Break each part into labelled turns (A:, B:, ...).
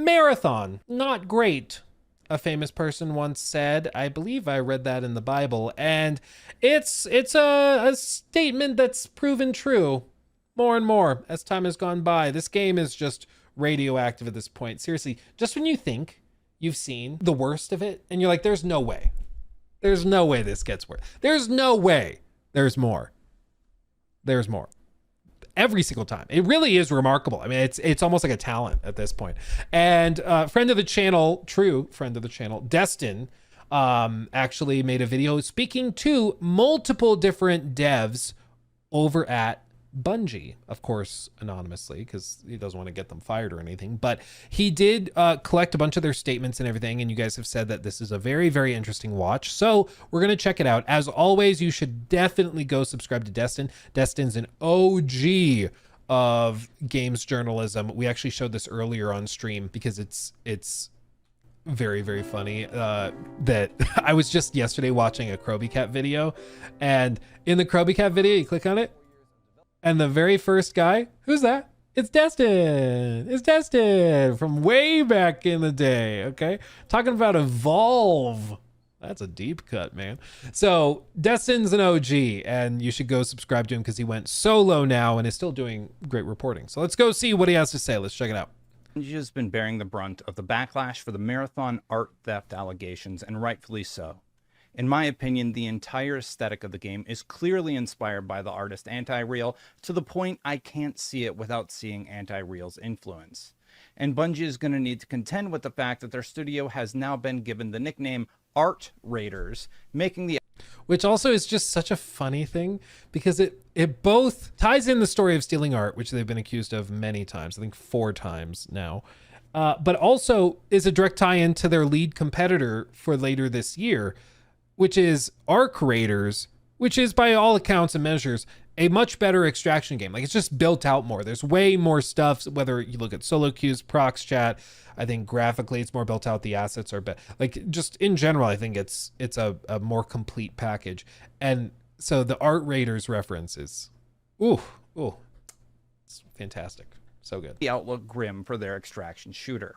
A: Marathon, not great, a famous person once said. I believe I read that in the Bible, and it's a statement that's proven true more and more as time has gone by. This game is just radioactive at this point. Seriously, just when you think you've seen the worst of it and you're like, there's no way this gets worse, there's no way there's more every single time. It really is remarkable. I mean, it's almost like a talent at this point. And friend of the channel, true friend of the channel, Destin, actually made a video speaking to multiple different devs over at Bungie, of course, anonymously, because he doesn't want to get them fired or anything. But he did collect a bunch of their statements and everything. And you guys have said that this is a very, very interesting watch. So we're going to check it out. As always, you should definitely go subscribe to Destin. Destin's an OG of games journalism. We actually showed this earlier on stream because it's very, very funny that I was just yesterday watching a Kroby Cat video. And in the Kroby Cat video, you click on it, and the very first guy, who's that? It's Destin. It's Destin from way back in the day, okay? Talking about Evolve. That's a deep cut, man. So Destin's an OG, and you should go subscribe to him because he went solo now and is still doing great reporting. So let's go see what he has to say. Let's check it out.
B: Bungie has been bearing the brunt of the backlash for the Marathon art theft allegations, and rightfully so. In my opinion, the entire aesthetic of the game is clearly inspired by the artist Anti-Real, to the point I can't see it without seeing Anti-Real's influence. And Bungie is going to need to contend with the fact that their studio has now been given the nickname Art Raiders, making the...
A: Which also is just such a funny thing, because it both ties in the story of stealing art, which they've been accused of many times, I think 4 times now, but also is a direct tie-in to their lead competitor for later this year, which is Arc Raiders, which is by all accounts and measures a much better extraction game. Like, it's just built out more. There's way more stuff, whether you look at solo queues, procs chat. I think graphically it's more built out. The assets are better. Like, just in general, I think it's a more complete package. And so the Art Raiders reference is, it's fantastic. So good.
B: The outlook grim for their extraction shooter.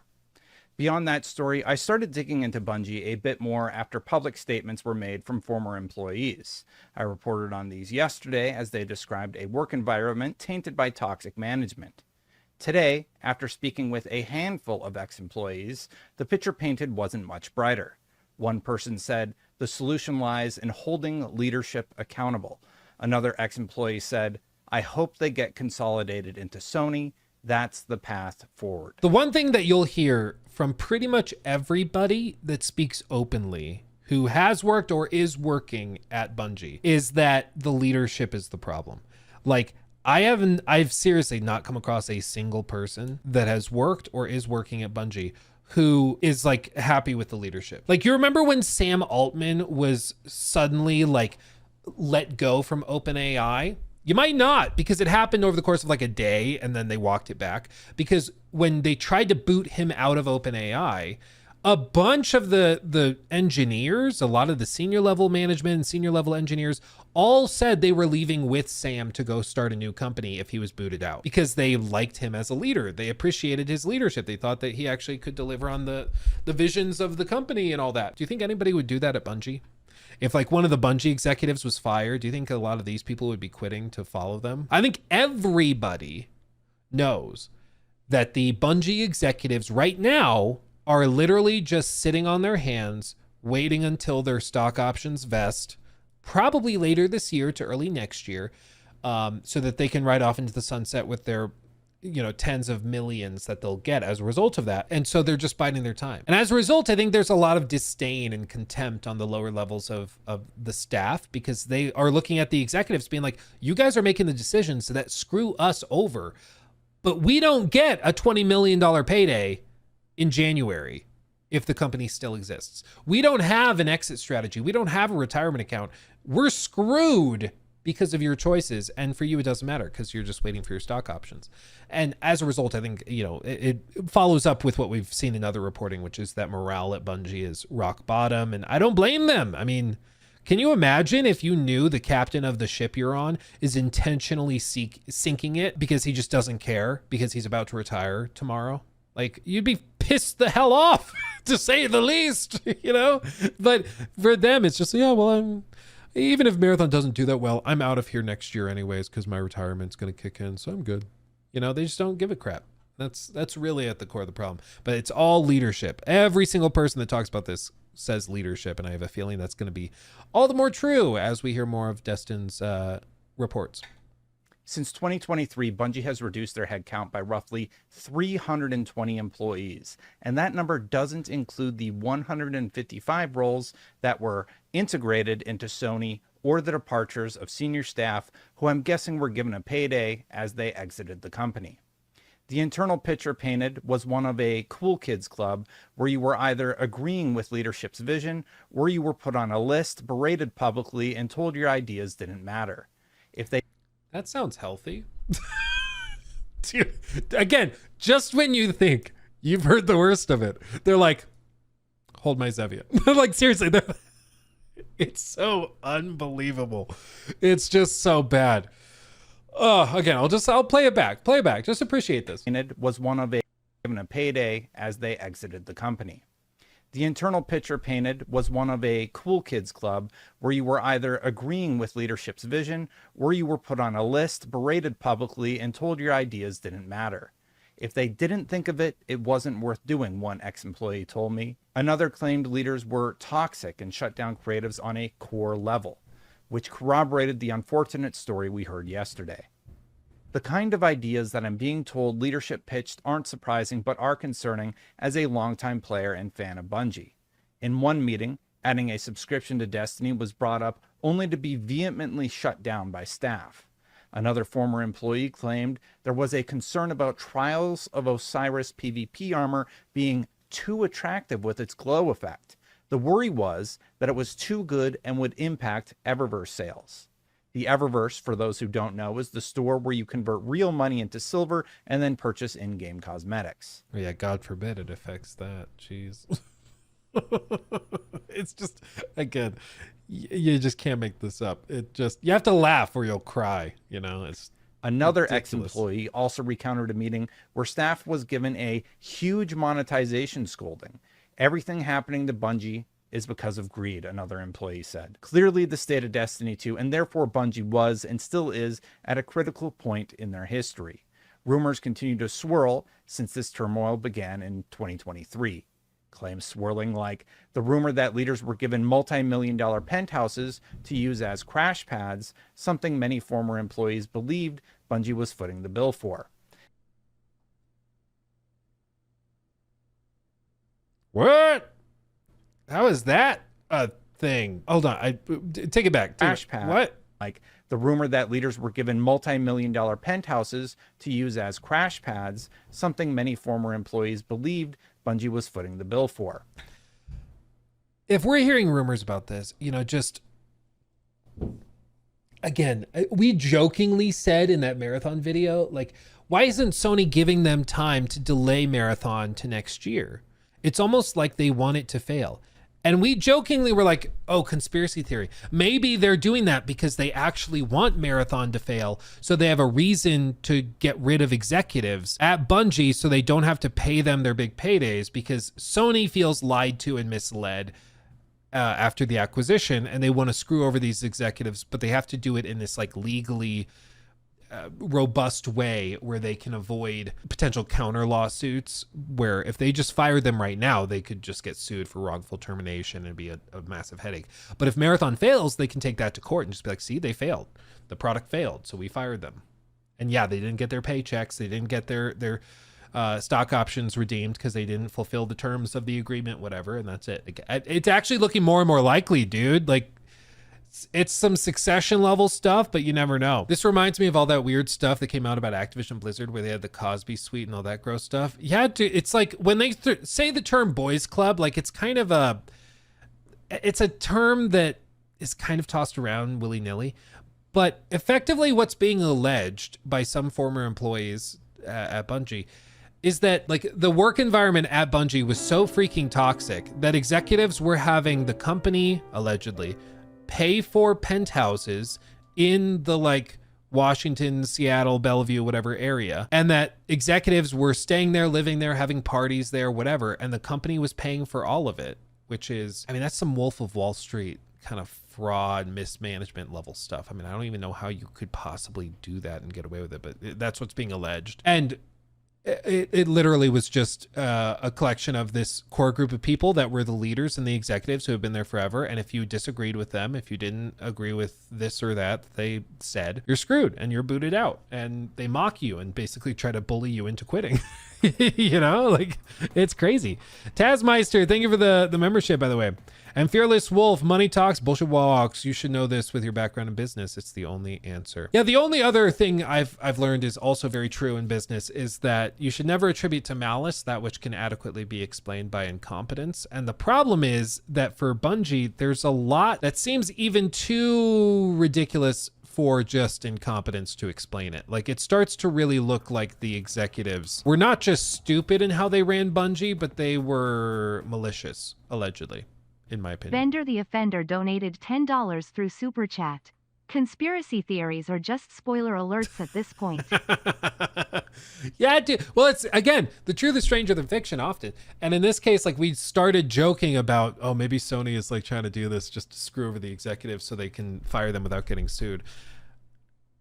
B: Beyond that story, I started digging into Bungie a bit more after public statements were made from former employees. I reported on these yesterday as they described a work environment tainted by toxic management. Today, after speaking with a handful of ex-employees, the picture painted wasn't much brighter. One person said, "The solution lies in holding leadership accountable." Another ex-employee said, "I hope they get consolidated into Sony. That's the path forward."
A: The one thing that you'll hear from pretty much everybody that speaks openly who has worked or is working at Bungie is that the leadership is the problem. Like, I've seriously not come across a single person that has worked or is working at Bungie who is like happy with the leadership. Like, you remember when Sam Altman was suddenly like let go from OpenAI? You might not, because it happened over the course of like a day and then they walked it back. Because when they tried to boot him out of OpenAI, a bunch of the engineers, a lot of the senior level management and senior level engineers all said they were leaving with Sam to go start a new company if he was booted out, because they liked him as a leader. They appreciated his leadership. They thought that he actually could deliver on the visions of the company and all that. Do you think anybody would do that at Bungie? If like one of the Bungie executives was fired, do you think a lot of these people would be quitting to follow them? I think everybody knows that the Bungie executives right now are literally just sitting on their hands, waiting until their stock options vest, probably later this year to early next year, so that they can ride off into the sunset with their tens of millions that they'll get as a result of that. And so they're just biding their time. And as a result, I think there's a lot of disdain and contempt on the lower levels of the staff, because they are looking at the executives being like, you guys are making the decisions that screw us over, but we don't get a $20 million payday in January if the company still exists. We don't have an exit strategy. We don't have a retirement account. We're screwed because of your choices. And for you, it doesn't matter because you're just waiting for your stock options. And as a result, I think, it follows up with what we've seen in other reporting, which is that morale at Bungie is rock bottom. And I don't blame them. I mean, can you imagine if you knew the captain of the ship you're on is intentionally sinking it because he just doesn't care because he's about to retire tomorrow? Like, you'd be pissed the hell off, to say the least, you know? But for them, it's just, yeah, well, even if Marathon doesn't do that well, I'm out of here next year anyways because my retirement's going to kick in, so I'm good. You know, they just don't give a crap. That's really at the core of the problem. But it's all leadership. Every single person that talks about this says leadership, and I have a feeling that's going to be all the more true as we hear more of Destin's reports.
B: Since 2023, Bungie has reduced their headcount by roughly 320 employees, and that number doesn't include the 155 roles that were integrated into Sony or the departures of senior staff who I'm guessing were given a payday as they exited the company. The internal picture painted was one of a cool kids club where you were either agreeing with leadership's vision or you were put on a list, berated publicly, and told your ideas didn't matter.
A: That sounds healthy. Dude, again, just when you think you've heard the worst of it, they're like, hold my Zevia. Like, seriously, it's so unbelievable. It's just so bad. Again, I'll play it back. Just appreciate this.
B: Was one of a given a payday as they exited the company. The internal picture painted was one of a cool kids club where you were either agreeing with leadership's vision or you were put on a list, berated publicly, and told your ideas didn't matter. If they didn't think of it, it wasn't worth doing, one ex-employee told me. Another claimed leaders were toxic and shut down creatives on a core level, which corroborated the unfortunate story we heard yesterday. The kind of ideas that I'm being told leadership pitched aren't surprising but are concerning as a longtime player and fan of Bungie. In one meeting, adding a subscription to Destiny was brought up only to be vehemently shut down by staff. Another former employee claimed there was a concern about Trials of Osiris PvP armor being too attractive with its glow effect. The worry was that it was too good and would impact Eververse sales. The Eververse, for those who don't know, is the store where you convert real money into silver and then purchase in-game cosmetics.
A: Yeah, God forbid it affects that. Jeez. It's just, again, you just can't make this up. You have to laugh or you'll cry, you know? It's
B: another
A: ridiculous.
B: ex-employee also recounted a meeting where staff was given a huge monetization scolding. Everything happening to Bungie is because of greed, another employee said. Clearly the state of Destiny 2 and therefore Bungie was and still is at a critical point in their history. Rumors continue to swirl since this turmoil began in 2023. Claims swirling like the rumor that leaders were given multi-million-dollar penthouses to use as crash pads, something many former employees believed Bungie was footing the bill for.
A: What? How is that a thing? Hold on. Take it back.
B: Crash pad.
A: What?
B: Like the rumor that leaders were given multi-million-dollar penthouses to use as crash pads, something many former employees believed Bungie was footing the bill for.
A: If we're hearing rumors about this, just again, we jokingly said in that Marathon video, like, why isn't Sony giving them time to delay Marathon to next year? It's almost like they want it to fail. And we jokingly were like, oh, conspiracy theory. Maybe they're doing that because they actually want Marathon to fail, so they have a reason to get rid of executives at Bungie so they don't have to pay them their big paydays because Sony feels lied to and misled after the acquisition, and they want to screw over these executives, but they have to do it in this like legally robust way where they can avoid potential counter lawsuits, where if they just fired them right now, they could just get sued for wrongful termination and be a massive headache. But if Marathon fails, they can take that to court and just be like, see, they failed. The product failed, so we fired them. And yeah, they didn't get their paychecks. They didn't get their stock options redeemed because they didn't fulfill the terms of the agreement, whatever, and that's it. It's actually looking more and more likely, dude. Like, it's some Succession level stuff, but you never know. This reminds me of all that weird stuff that came out about Activision Blizzard where they had the Cosby Suite and all that gross stuff. Yeah, it's like when they say the term boys club, like it's kind of it's a term that is kind of tossed around willy-nilly, but effectively what's being alleged by some former employees at Bungie is that like the work environment at Bungie was so freaking toxic that executives were having the company allegedly pay for penthouses in the like Washington, Seattle, Bellevue, whatever area, and that executives were staying there, living there, having parties there, whatever, and the company was paying for all of it, which is, I mean, that's some Wolf of Wall Street kind of fraud, mismanagement level stuff. I mean, I don't even know how you could possibly do that and get away with it, but that's what's being alleged. And it literally was just a collection of this core group of people that were the leaders and the executives who have been there forever. And if you disagreed with them, if you didn't agree with this or that, they said, you're screwed and you're booted out. And they mock you and basically try to bully you into quitting. You know, like, it's crazy. Tazmeister, thank you for the membership, by the way. And Fearless Wolf, money talks, bullshit walks. You should know this with your background in business. It's the only answer. Yeah, the only other thing I've learned is also very true in business is that you should never attribute to malice that which can adequately be explained by incompetence. And the problem is that for Bungie, there's a lot that seems even too ridiculous for just incompetence to explain it. Like, it starts to really look like the executives were not just stupid in how they ran Bungie, but they were malicious, allegedly, in my opinion.
C: Vendor the Offender donated $10 through Super Chat. Conspiracy theories are just spoiler alerts at this point.
A: Yeah, dude. Well, it's, again, the truth is stranger than fiction often. And in this case, like, we started joking about, oh, maybe Sony is like trying to do this just to screw over the executives so they can fire them without getting sued.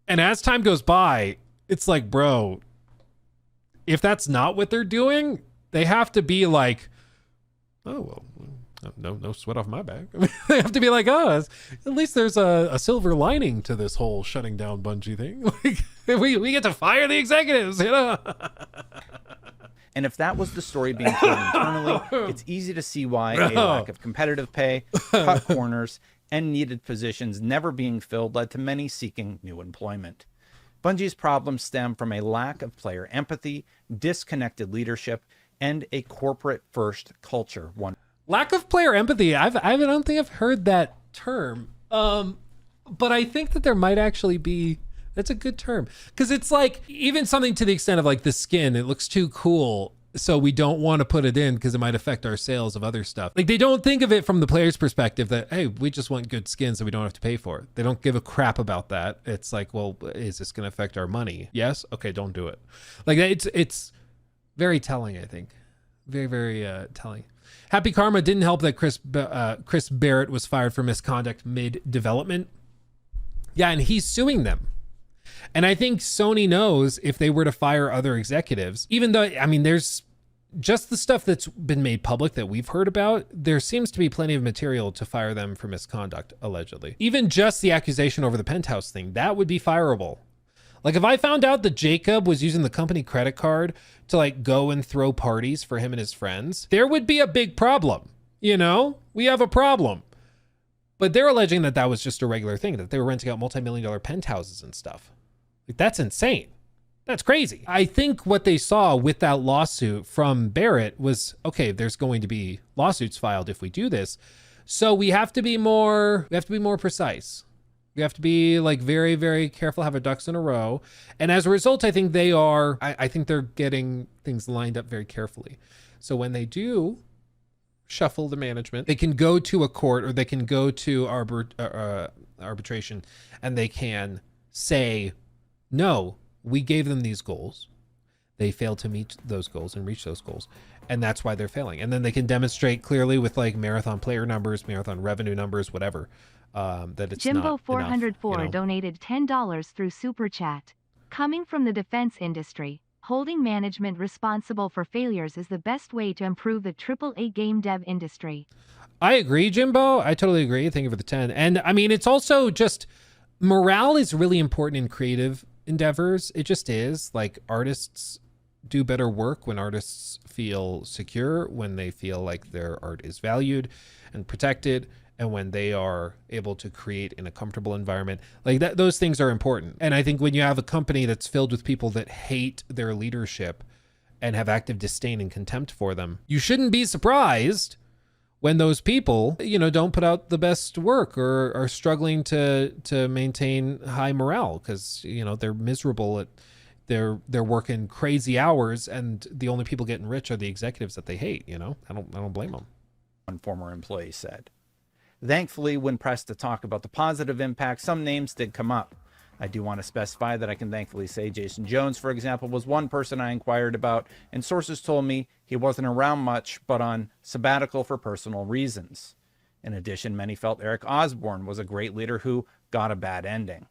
A: And as time goes by, it's like, bro, if that's not what they're doing, they have to be like, oh, well, no sweat off my back. I mean, they have to be like, oh, at least there's a silver lining to this whole shutting down Bungie thing. Like, we get to fire the executives, you know?
B: And if that was the story being told internally, it's easy to see why a lack of competitive pay, cut corners, and needed positions never being filled led to many seeking new employment. Bungie's problems stem from a lack of player empathy, disconnected leadership, and a corporate-first culture.
A: Lack of player empathy. I don't think I've heard that term. But I think that there might actually be, that's a good term. Because it's like, even something to the extent of like the skin, it looks too cool, so we don't want to put it in because it might affect our sales of other stuff. Like, they don't think of it from the player's perspective that, hey, we just want good skins so we don't have to pay for it. They don't give a crap about that. It's like, well, is this going to affect our money? Yes? Okay, don't do it. Like, it's very telling, I think. Very, very telling. Happy Karma didn't help that Chris Barrett was fired for misconduct mid-development. Yeah, and he's suing them. And I think Sony knows if they were to fire other executives, even though, I mean, there's just the stuff that's been made public that we've heard about, there seems to be plenty of material to fire them for misconduct, allegedly. Even just the accusation over the penthouse thing, that would be fireable. Like, if I found out that Jacob was using the company credit card to like go and throw parties for him and his friends, there would be a big problem. You know, we have a problem. But they're alleging that that was just a regular thing, that they were renting out multi-million-dollar penthouses and stuff. Like, that's insane. That's crazy. I think what they saw with that lawsuit from Barrett was, okay, there's going to be lawsuits filed if we do this. So we have to be more precise. We have to be like very, very careful, have our ducks in a row. And as a result, I think I think they're getting things lined up very carefully. So when they do shuffle the management, they can go to a court or they can go to arbitration and they can say, no, we gave them these goals. They failed to meet those goals and reach those goals. And that's why they're failing. And then they can demonstrate clearly with like marathon player numbers, marathon revenue numbers, whatever, that it's
C: Jimbo
A: not
C: 404
A: enough, you know?
C: donated $10 through Super Chat. Coming from the defense industry, holding management responsible for failures is the best way to improve the AAA game dev industry.
A: I agree, Jimbo. I totally agree. Thank you for the 10. And I mean, it's also just, morale is really important in creative endeavors. It just is. Like, artists do better work when artists feel secure, when they feel like their art is valued and protected, and when they are able to create in a comfortable environment. Like, that, those things are important. And I think when you have a company that's filled with people that hate their leadership and have active disdain and contempt for them, you shouldn't be surprised when those people, you know, don't put out the best work or are struggling to maintain high morale because, you know, they're miserable at they're working crazy hours, and the only people getting rich are the executives that they hate. You know, I don't blame them.
B: One former employee said. Thankfully, when pressed to talk about the positive impact, some names did come up. I do want to specify that I can thankfully say Jason Jones, for example, was one person I inquired about, and sources told me he wasn't around much, but on sabbatical for personal reasons. In addition, many felt Eric Osborne was a great leader who got a bad ending.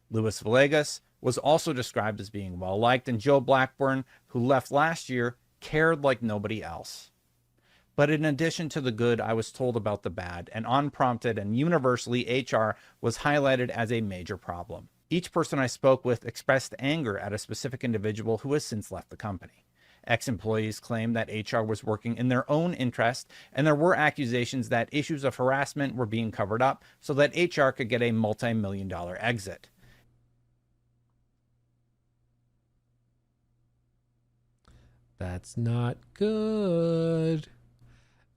B: Luis Villegas was also described as being well-liked, and Joe Blackburn, who left last year, cared like nobody else. But in addition to the good, I was told about the bad, and unprompted and universally, HR was highlighted as a major problem. Each person I spoke with expressed anger at a specific individual who has since left the company. Ex-employees claimed that HR was working in their own interest, and there were accusations that issues of harassment were being covered up so that HR could get a multi-million-dollar exit.
A: That's not good.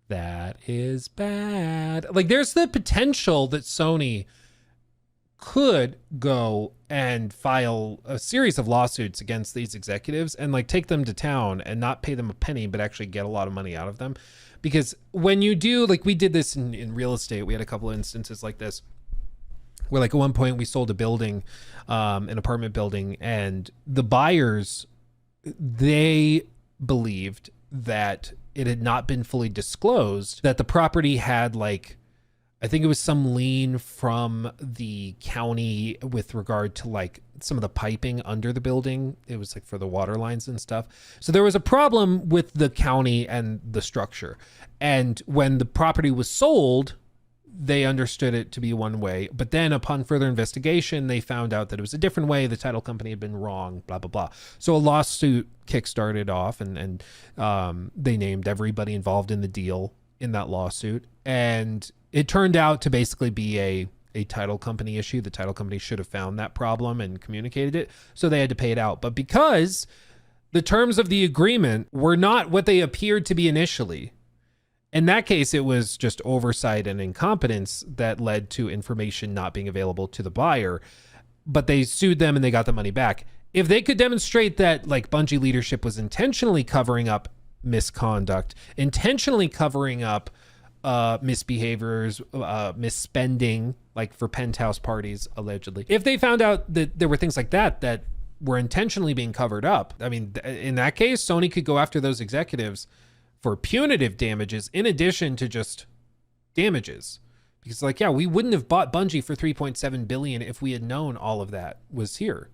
A: That is bad. Like, there's the potential that Sony could go and file a series of lawsuits against these executives and like take them to town and not pay them a penny, but actually get a lot of money out of them. Because when you do, like we did this in real estate, we had a couple of instances like this where like at one point we sold a building, an apartment building, and the buyers, they believed that it had not been fully disclosed that the property had like, I think it was some lien from the county with regard to like some of the piping under the building. It was like for the water lines and stuff. So there was a problem with the county and the structure. And when the property was sold, they understood it to be one way. But then upon further investigation, they found out that it was a different way. The title company had been wrong, blah, blah, blah. So a lawsuit kickstarted off and they named everybody involved in the deal in that lawsuit. And it turned out to basically be a title company issue. The title company should have found that problem and communicated it, so they had to pay it out. But because the terms of the agreement were not what they appeared to be initially, in that case, it was just oversight and incompetence that led to information not being available to the buyer, but they sued them and they got the money back. If they could demonstrate that like Bungie leadership was intentionally covering up misconduct, intentionally covering up misbehaviors, misspending, like for penthouse parties, allegedly. If they found out that there were things like that were intentionally being covered up, I mean, in that case, Sony could go after those executives for punitive damages in addition to just damages. Because like, yeah, we wouldn't have bought Bungie for $3.7 billion if we had known all of that was here.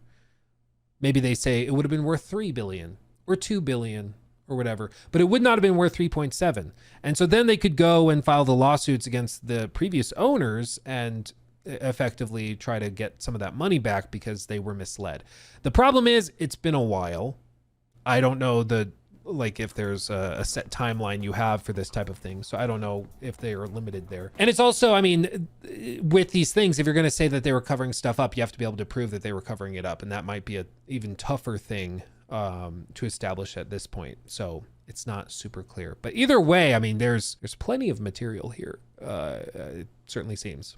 A: Maybe they say it would have been worth $3 billion or $2 billion. Or whatever, but it would not have been worth 3.7. And so then they could go and file the lawsuits against the previous owners and effectively try to get some of that money back because they were misled. The problem is it's been a while. I don't know if there's a set timeline you have for this type of thing. So I don't know if they are limited there. And it's also, I mean, with these things, if you're going to say that they were covering stuff up, you have to be able to prove that they were covering it up. And that might be an even tougher thing to establish at this point. So it's not super clear, but either way, I mean, there's plenty of material here. It certainly seems.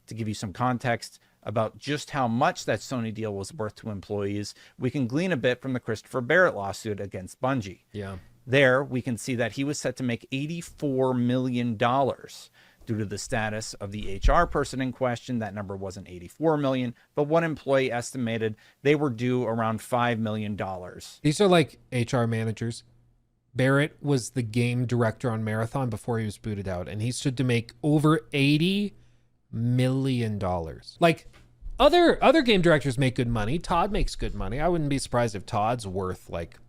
B: To give you some context about just how much that Sony deal was worth to employees, we can glean a bit from the Christopher Barrett lawsuit against Bungie.
A: Yeah.
B: There, we can see that he was set to make $84 million. Due to the status of the HR person in question, that number wasn't 84 million, but one employee estimated they were due around $5 million.
A: These are like HR managers. Barrett was the game director on Marathon before he was booted out, and he stood to make over $80 million. Like other game directors make good money. Todd makes good money. I wouldn't be surprised if Todd's worth like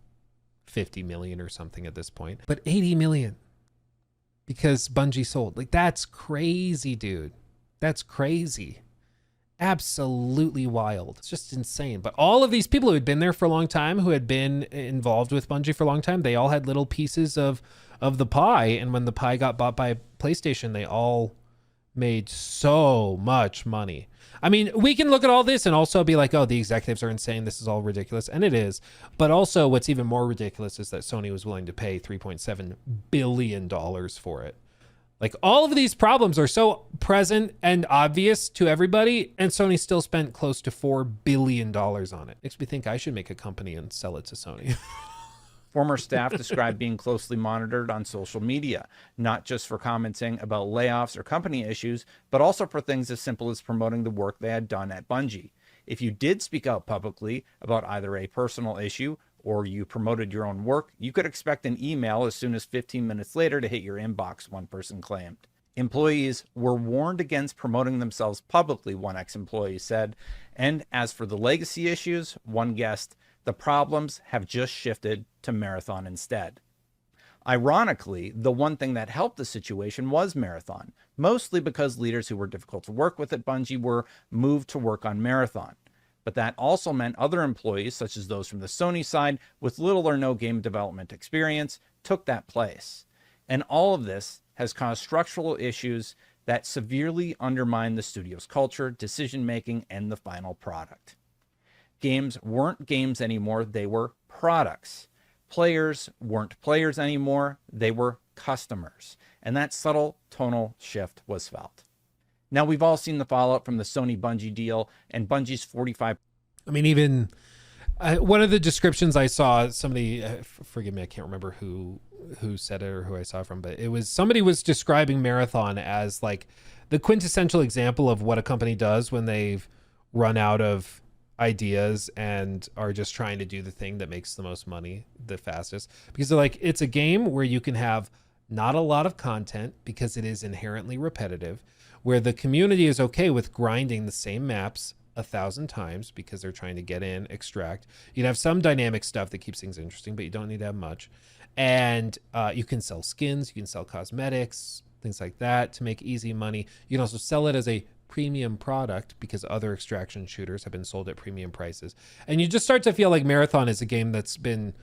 A: 50 million or something at this point, but 80 million. Because Bungie sold. Like, that's crazy, dude. That's crazy. Absolutely wild. It's just insane. But all of these people who had been there for a long time, who had been involved with Bungie for a long time, they all had little pieces of the pie. And when the pie got bought by PlayStation, they all made so much money. I mean, we can look at all this and also be like, oh, the executives are insane. This is all ridiculous. And it is. But also what's even more ridiculous is that Sony was willing to pay $3.7 billion for it. Like, all of these problems are so present and obvious to everybody, and Sony still spent close to $4 billion on it. Makes me think I should make a company and sell it to Sony.
B: Former staff described being closely monitored on social media, not just for commenting about layoffs or company issues, but also for things as simple as promoting the work they had done at Bungie. If you did speak out publicly about either a personal issue or you promoted your own work, you could expect an email as soon as 15 minutes later to hit your inbox, one person claimed. Employees were warned against promoting themselves publicly, one ex-employee said. And as for the legacy issues, one guessed, the problems have just shifted to Marathon instead. Ironically, the one thing that helped the situation was Marathon, mostly because leaders who were difficult to work with at Bungie were moved to work on Marathon. But that also meant other employees, such as those from the Sony side, with little or no game development experience, took that place. And all of this has caused structural issues that severely undermine the studio's culture, decision-making, and the final product. Games weren't games anymore, they were products. Players weren't players anymore, they were customers. And that subtle tonal shift was felt. Now, we've all seen the fallout from the Sony Bungie deal and Bungie's 45.
A: I mean, even one of the descriptions I saw, somebody, forgive me, I can't remember who said it or who I saw it from, but it was somebody was describing Marathon as like the quintessential example of what a company does when they've run out of ideas and are just trying to do the thing that makes the most money the fastest, because they're like, it's a game where you can have not a lot of content because it is inherently repetitive, where the community is okay with grinding the same maps 1,000 times because they're trying to get in, extract. You can have some dynamic stuff that keeps things interesting, but you don't need to have much. And you can sell skins, you can sell cosmetics, things like that to make easy money. You can also sell it as a premium product because other extraction shooters have been sold at premium prices. And you just start to feel like Marathon is a game that's been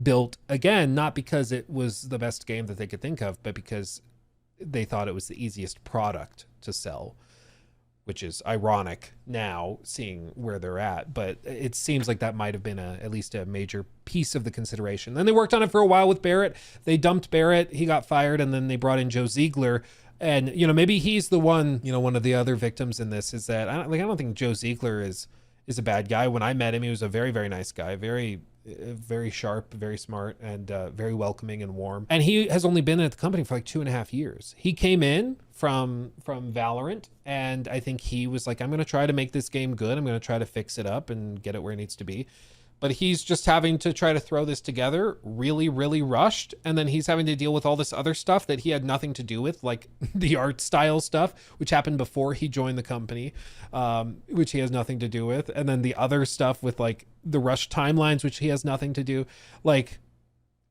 A: built, again, not because it was the best game that they could think of, but because they thought it was the easiest product to sell, which is ironic now seeing where they're at. But it seems like that might have been at least a major piece of the consideration. Then they worked on it for a while with Barrett. They dumped Barrett, he got fired, and then they brought in Joe Ziegler. And, you know, maybe he's the one, you know, one of the other victims in this is that I don't think Joe Ziegler is a bad guy. When I met him, he was a very, very nice guy, very sharp, very smart, and very welcoming and warm. And he has only been at the company for like 2.5 years. He came in from Valorant, and I think he was like, I'm going to try to make this game good. I'm going to try to fix it up and get it where it needs to be. But he's just having to try to throw this together really, really rushed. And then he's having to deal with all this other stuff that he had nothing to do with, like the art style stuff, which happened before he joined the company, which he has nothing to do with. And then the other stuff with like the rush timelines, which he has nothing to do. Like,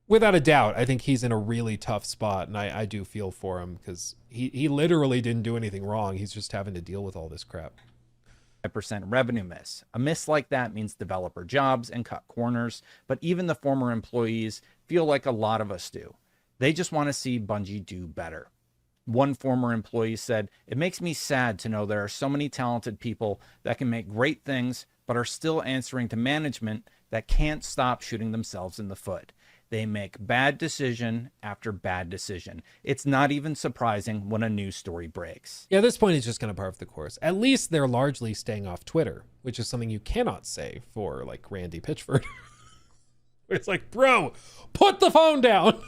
A: without a doubt, I think he's in a really tough spot. And I do feel for him because he literally didn't do anything wrong. He's just having to deal with all this crap.
B: Percent revenue miss. A miss like that means developer jobs and cut corners, but even the former employees feel like a lot of us do. They just want to see Bungie do better. One former employee said, "It makes me sad to know there are so many talented people that can make great things, but are still answering to management that can't stop shooting themselves in the foot. They make bad decision after bad decision. It's not even surprising when a news story breaks."
A: Yeah, at this point, it's just kind of par for the course. At least they're largely staying off Twitter, which is something you cannot say for like Randy Pitchford. It's like, bro, put the phone down.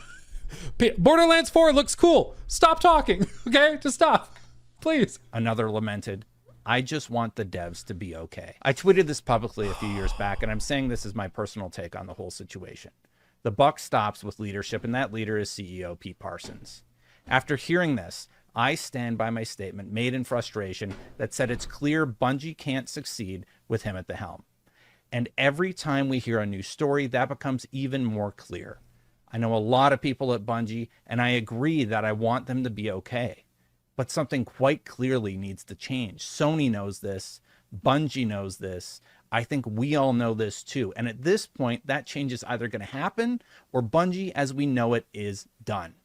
A: Borderlands 4 looks cool. Stop talking. Okay, just stop, please.
B: Another lamented, "I just want the devs to be okay." I tweeted this publicly a few years back, and I'm saying this is my personal take on the whole situation. The buck stops with leadership, and that leader is CEO Pete Parsons. After hearing this, I stand by my statement made in frustration that said it's clear Bungie can't succeed with him at the helm. And every time we hear a new story, that becomes even more clear. I know a lot of people at Bungie, and I agree that I want them to be okay. But something quite clearly needs to change. Sony knows this. Bungie knows this. I think we all know this too. And at this point, that change is either going to happen or Bungie as we know it is done.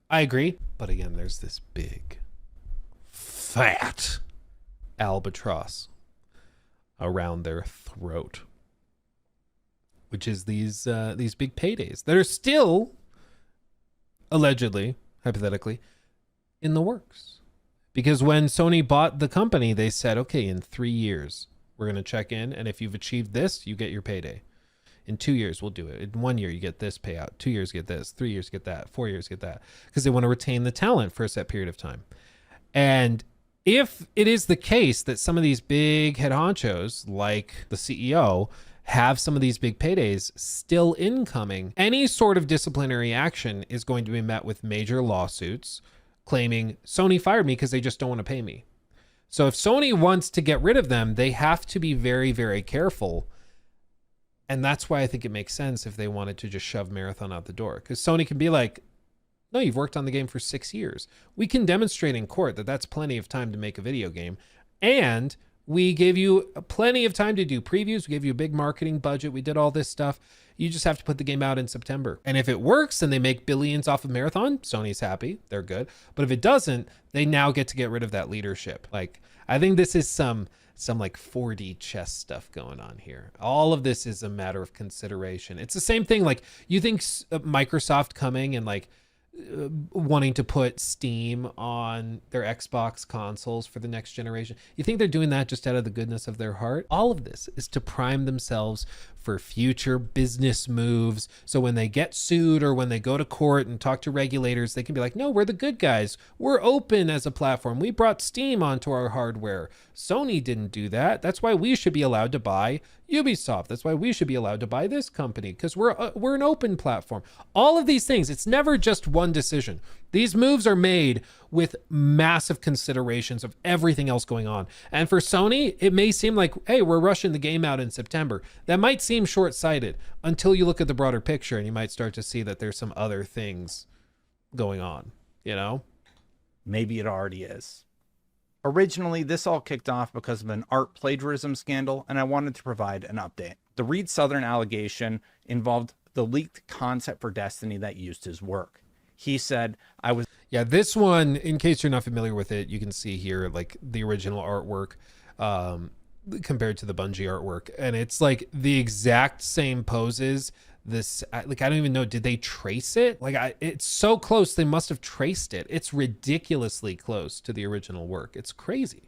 A: I agree. But again, there's this big, fat albatross around their throat, which is these big paydays that are still allegedly, hypothetically, in the works. Because when Sony bought the company, they said, okay, in 3 years, we're going to check in. And if you've achieved this, you get your payday. In 2 years, we'll do it. In 1 year, you get this payout. 2 years, get this. 3 years, get that. 4 years, get that. Because they want to retain the talent for a set period of time. And if it is the case that some of these big head honchos, like the CEO, have some of these big paydays still incoming, any sort of disciplinary action is going to be met with major lawsuits claiming Sony fired me because they just don't want to pay me. So if Sony wants to get rid of them, they have to be very, very careful. And that's why I think it makes sense if they wanted to just shove Marathon out the door, because Sony can be like, no, you've worked on the game for 6 years. We can demonstrate in court that that's plenty of time to make a video game. And we gave you plenty of time to do previews. We gave you a big marketing budget. We did all this stuff. You just have to put the game out in September. And if it works and they make billions off of Marathon, Sony's happy. They're good. But if it doesn't, they now get to get rid of that leadership. Like, I think this is some like 4D chess stuff going on here. All of this is a matter of consideration. It's the same thing. Like, you think Microsoft coming and like wanting to put Steam on their Xbox consoles for the next generation, you think they're doing that just out of the goodness of their heart? All of this is to prime themselves for future business moves. So when they get sued or when they go to court and talk to regulators, they can be like, no, we're the good guys. We're open as a platform. We brought Steam onto our hardware. Sony didn't do that. That's why we should be allowed to buy Ubisoft. That's why we should be allowed to buy this company, because we're an open platform. All of these things, it's never just one decision. These moves are made with massive considerations of everything else going on. And for Sony, it may seem like, hey, we're rushing the game out in September. That might seem short-sighted until you look at the broader picture, and you might start to see that there's some other things going on, you know?
B: Maybe it already is. Originally, this all kicked off because of an art plagiarism scandal, and I wanted to provide an update. The Reed Southern allegation involved the leaked concept for Destiny that used his work. He said,
A: Yeah, this one, in case you're not familiar with it, you can see here like the original artwork compared to the Bungie artwork. And it's like the exact same poses. Like, I don't even know, did they trace it? Like, it's so close, they must have traced it. It's ridiculously close to the original work. It's crazy.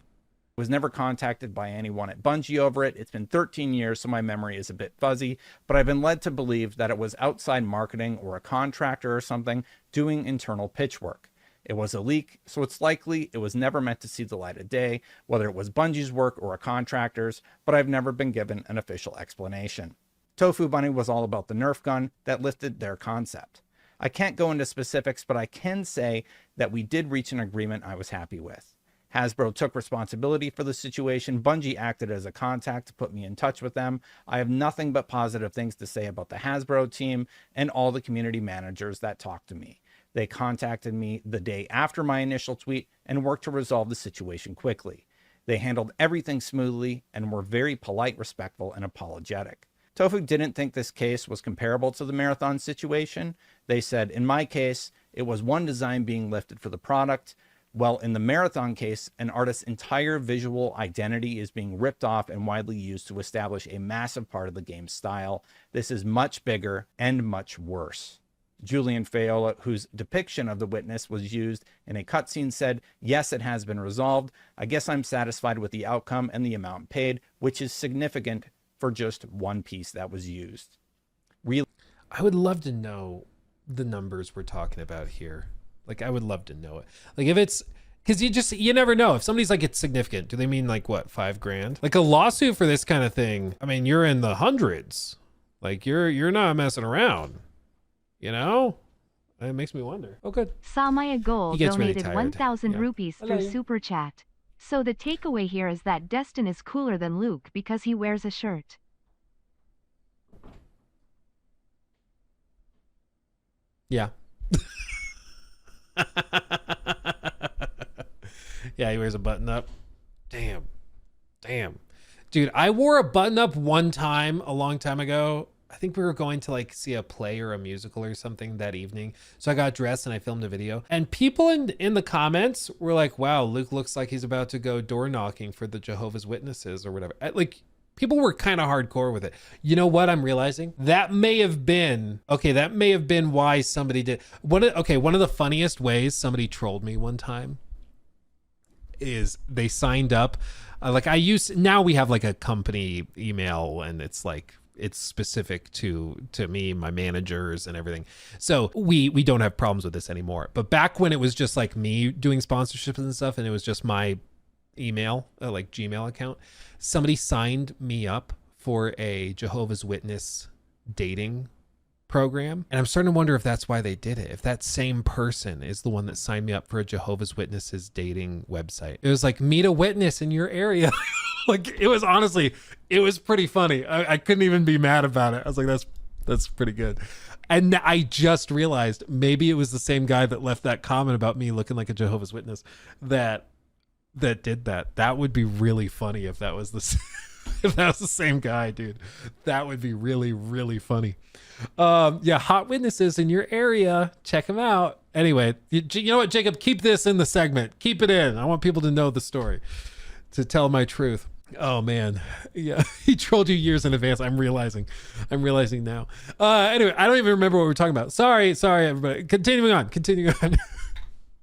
B: Was never contacted by anyone at Bungie over it. It's been 13 years, so my memory is a bit fuzzy, but I've been led to believe that it was outside marketing or a contractor or something doing internal pitch work. It was a leak, so it's likely it was never meant to see the light of day, whether it was Bungie's work or a contractor's, but I've never been given an official explanation. Tofu Bunny was all about the Nerf gun that lifted their concept. I can't go into specifics, but I can say that we did reach an agreement I was happy with. Hasbro took responsibility for the situation. Bungie acted as a contact to put me in touch with them. I have nothing but positive things to say about the Hasbro team and all the community managers that talked to me. They contacted me the day after my initial tweet and worked to resolve the situation quickly. They handled everything smoothly and were very polite, respectful, and apologetic. Tofu didn't think this case was comparable to the Marathon situation. They said, in my case, it was one design being lifted for the product. Well, in the Marathon case, an artist's entire visual identity is being ripped off and widely used to establish a massive part of the game's style. This is much bigger and much worse. Julian Fayola, whose depiction of the witness was used in a cutscene, said, yes, it has been resolved. I guess I'm satisfied with the outcome and the amount paid, which is significant for just one piece that was used. Really,
A: I would love to know the numbers we're talking about here. Like, I would love to know it. Like, if it's, because you never know. If somebody's like, it's significant, do they mean like what, $5,000? Like a lawsuit for this kind of thing, I mean, you're in the hundreds. Like, you're not messing around, you know? It makes me wonder. Oh, good.
C: Samaya Gold donated
A: really
C: 1,000
A: Yeah.
C: rupees through Super Chat. So the takeaway here is that Destin is cooler than Luke because he wears a shirt.
A: Yeah. Yeah, he wears a button up. Damn. Dude, I wore a button up one time a long time ago. I think we were going to like see a play or a musical or something that evening. So I got dressed and I filmed a video. And people in the comments were like, wow, Luke looks like he's about to go door knocking for the Jehovah's Witnesses or whatever. Like, people were kind of hardcore with it. You know what I'm realizing? That may have been why somebody did. One of the funniest ways somebody trolled me one time is they signed up. Now we have like a company email and it's like, it's specific to me, my managers and everything. So we don't have problems with this anymore. But back when it was just like me doing sponsorships and stuff, and it was just my email, like Gmail account. Somebody signed me up for a Jehovah's Witness dating program. And I'm starting to wonder if that's why they did it. If that same person is the one that signed me up for a Jehovah's Witnesses dating website. It was like, meet a witness in your area. Like, it was honestly, it was pretty funny. I couldn't even be mad about it. I was like, that's pretty good. And I just realized maybe it was the same guy that left that comment about me looking like a Jehovah's Witness that did that. That would be really funny if that was if that was the same guy, dude. That would be really, really funny. Yeah, hot witnesses in your area. Check them out. Anyway, you know what, Jacob? Keep this in the segment. Keep it in. I want people to know the story, to tell my truth. Oh man, yeah, he trolled you years in advance. I'm realizing now. Anyway, I don't even remember what we were talking about. Sorry, everybody. Continuing on.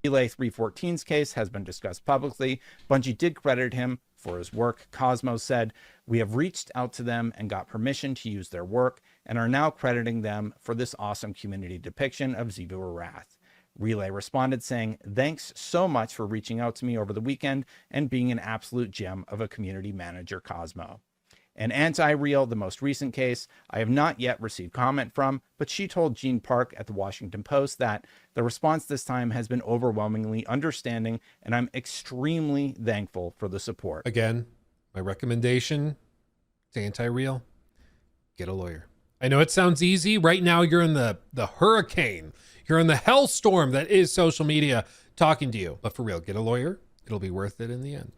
B: Relay 314's case has been discussed publicly. Bungie did credit him for his work. Cosmo said, "We have reached out to them and got permission to use their work and are now crediting them for this awesome community depiction of Xivu Arath." Relay responded saying, "Thanks so much for reaching out to me over the weekend and being an absolute gem of a community manager, Cosmo." And Anti-Real, the most recent case, I have not yet received comment from, but she told Gene Park at the Washington Post that the response this time has been overwhelmingly understanding, and I'm extremely thankful for the support.
A: Again, my recommendation to Anti-Real, get a lawyer. I know it sounds easy. Right now you're in the hurricane. You're in the hellstorm that is social media talking to you. But for real, get a lawyer. It'll be worth it in the end.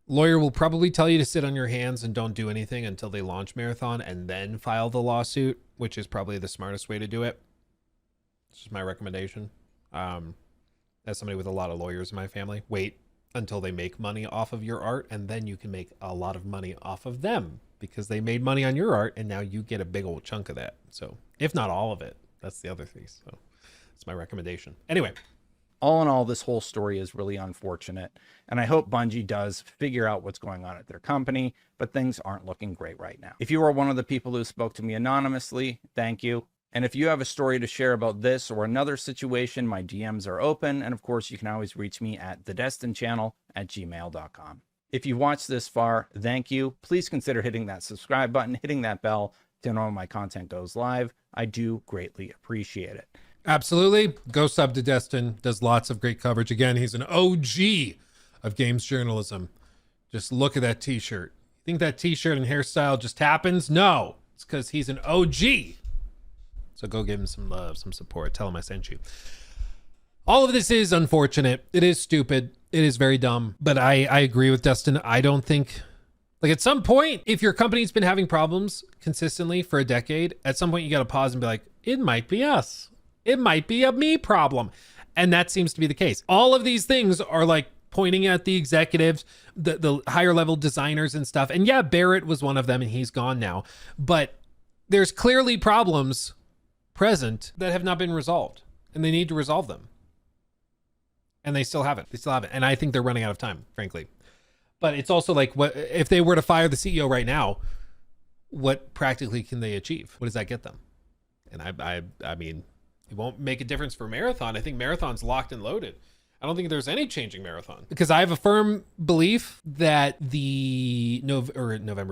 A: Lawyer will probably tell you to sit on your hands and don't do anything until they launch Marathon and then file the lawsuit, which is probably the smartest way to do it. This is my recommendation. As somebody with a lot of lawyers in my family, wait until they make money off of your art, and then you can make a lot of money off of them because they made money on your art, and now you get a big old chunk of that. So, if not all of it, that's the other thing. So, that's my recommendation. Anyway.
B: All in all, this whole story is really unfortunate, and I hope Bungie does figure out what's going on at their company, but things aren't looking great right now. If you are one of the people who spoke to me anonymously, thank you. And if you have a story to share about this or another situation, my DMs are open, and of course, you can always reach me at thedestinchannel@gmail.com. If you watched this far, thank you. Please consider hitting that subscribe button, hitting that bell to know when my content goes live. I do greatly appreciate it.
A: Absolutely. Go sub to Destin. Does lots of great coverage. Again, he's an OG of games journalism. Just look at that t-shirt. Think that t-shirt and hairstyle just happens? No, it's because he's an OG. So go give him some love, some support. Tell him I sent you. All of this is unfortunate. It is stupid. It is very dumb. But I agree with Destin. I don't think... Like, at some point, if your company's been having problems consistently for a decade, at some point you got to pause and be like, it might be us. It might be a me problem. And that seems to be the case. All of these things are like pointing at the executives, the higher level designers and stuff. And yeah, Barrett was one of them and he's gone now. But there's clearly problems present that have not been resolved. And they need to resolve them. And they still haven't. And I think they're running out of time, frankly. But it's also like, what if they were to fire the CEO right now, what practically can they achieve? What does that get them? And I mean... It won't make a difference for Marathon. I think Marathon's locked and loaded. I don't think there's any changing Marathon because I have a firm belief that the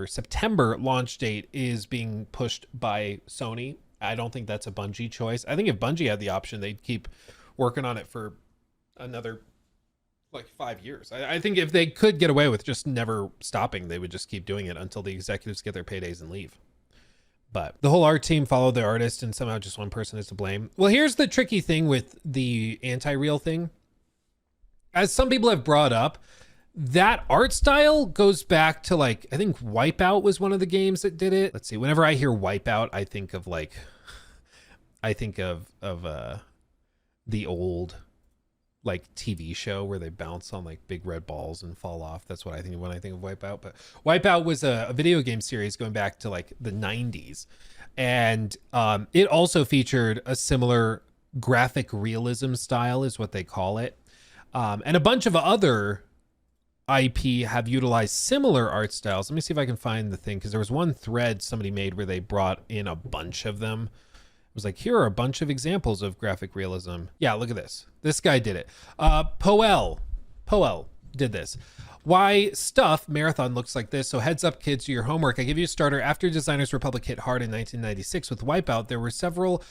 A: September launch date is being pushed by Sony. I don't think that's a Bungie choice. I think if Bungie had the option, they'd keep working on it for another like 5 years. I think if they could get away with just never stopping, they would just keep doing it until the executives get their paydays and leave. But the whole art team followed the artist and somehow just one person is to blame. Well, here's the tricky thing with the Anti-Real thing. As some people have brought up, that art style goes back to like, I think Wipeout was one of the games that did it. Let's see, whenever I hear Wipeout, I think of like, the old like TV show where they bounce on like big red balls and fall off. That's what I think of when I think of Wipeout. But Wipeout was a video game series going back to like the 90s. And it also featured a similar graphic realism style is what they call it. And a bunch of other IP have utilized similar art styles. Let me see if I can find the thing, because there was one thread somebody made where they brought in a bunch of them. It was like, here are a bunch of examples of graphic realism. Yeah, look at this. This guy did it. Poel did this. Why stuff Marathon looks like this. So heads up, kids, to your homework. I give you a starter. After Designers Republic hit hard in 1996 with Wipeout, there were several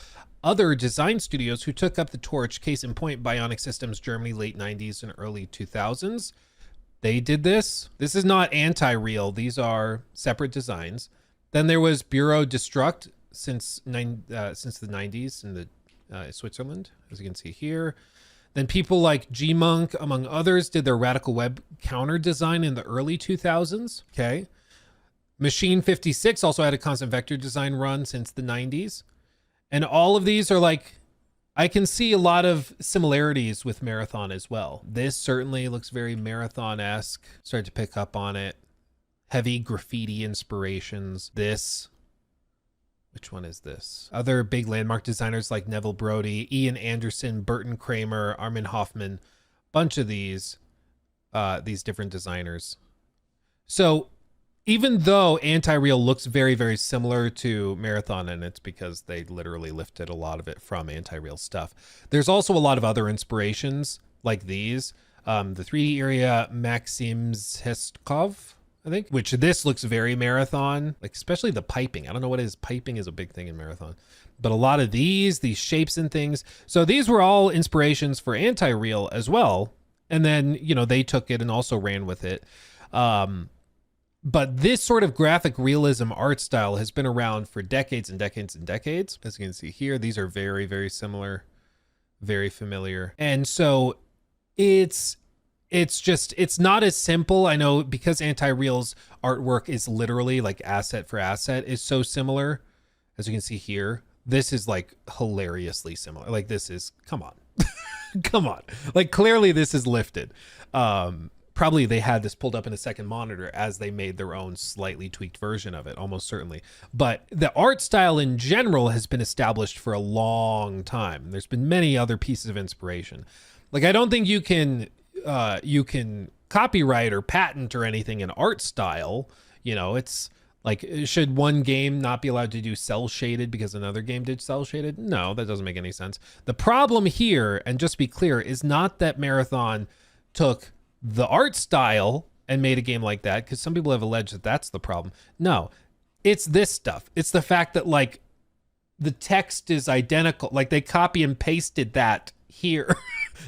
A: other design studios who took up the torch. Case in point, Bionic Systems Germany, late 90s and early 2000s. They did this. This is not anti-real. These are separate designs. Then there was Bureau Destruct since the 90s in the Switzerland, as you can see here. Then people like G-Monk, among others, did their radical web counter design in the early 2000s. Okay. Machine 56 also had a constant vector design run since the 90s. And all of these are like, I can see a lot of similarities with Marathon as well. This certainly looks very Marathon-esque. Start to pick up on it. Heavy graffiti inspirations. This. Which one is this? Other big landmark designers like Neville Brody, Ian Anderson, Burton Kramer, Armin Hoffman, bunch of these different designers. So even though Anti-Real looks very, very similar to Marathon, and it's because they literally lifted a lot of it from Anti-Real stuff, there's also a lot of other inspirations like these. The 3D area, Maxim Zhestkov, I think, which this looks very Marathon, like especially the piping. I don't know what it is. Piping is a big thing in Marathon, but a lot of these shapes and things. So these were all inspirations for Anti-Real as well. And then, you know, they took it and also ran with it. But this sort of graphic realism art style has been around for decades and decades and decades. As you can see here, these are very, very similar, very familiar. And so it's not as simple. I know because Anti-Real's artwork is literally like asset for asset is so similar. As you can see here, this is like hilariously similar. Like this is, come on, come on. Like clearly this is lifted. Probably they had this pulled up in a second monitor as they made their own slightly tweaked version of it, almost certainly. But the art style in general has been established for a long time. There's been many other pieces of inspiration. Like I don't think you can copyright or patent or anything in art style. You know, it's like, should one game not be allowed to do cell shaded because another game did cell shaded? No, that doesn't make any sense. The problem here, and just be clear, is not that Marathon took the art style and made a game like that, because some people have alleged that that's the problem. No, it's this stuff. It's the fact that like the text is identical. Like they copy and pasted that here.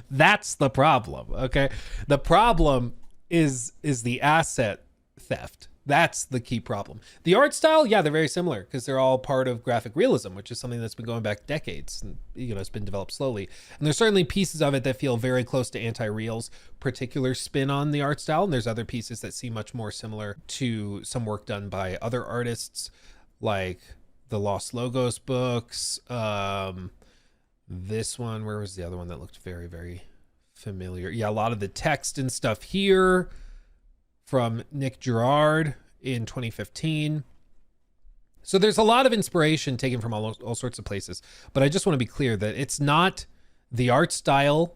A: That's the problem. Okay. The problem is the asset theft. That's the key problem. The art style, yeah, they're very similar because they're all part of graphic realism, which is something that's been going back decades and, you know, it's been developed slowly. And there's certainly pieces of it that feel very close to Anti-Real's particular spin on the art style. And there's other pieces that seem much more similar to some work done by other artists like the Lost Logos books. This one, where was the other one that looked very, very familiar? Yeah, a lot of the text and stuff here from Nick Gerard in 2015. So there's a lot of inspiration taken from all sorts of places. But I just want to be clear that it's not the art style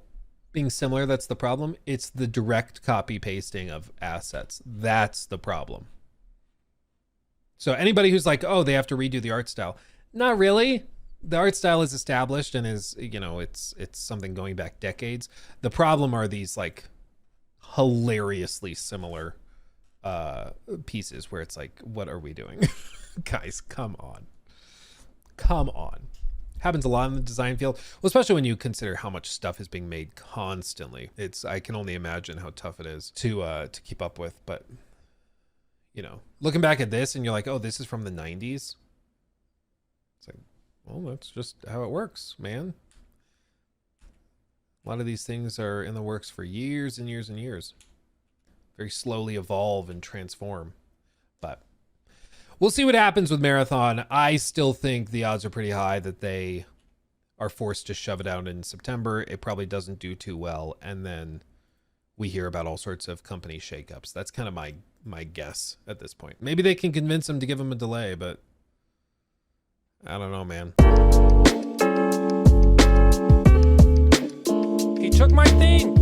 A: being similar that's the problem. It's the direct copy pasting of assets. That's the problem. So anybody who's like, oh, they have to redo the art style. Not really. The art style is established and is, you know, it's something going back decades. The problem are these like hilariously similar pieces where it's like, what are we doing? Guys, come on. Happens a lot in the design field, well, especially when you consider how much stuff is being made constantly. I can only imagine how tough it is to keep up with. But you know, looking back at this and you're like, oh, this is from the 90s. It's like, well, that's just how it works, man. A lot of these things are in the works for years and years and years. Very slowly evolve and transform. But we'll see what happens with Marathon. I still think the odds are pretty high that they are forced to shove it out in September. It probably doesn't do too well. And then we hear about all sorts of company shakeups. That's kind of my guess at this point. Maybe they can convince them to give them a delay, but I don't know, man.
D: He took my thing.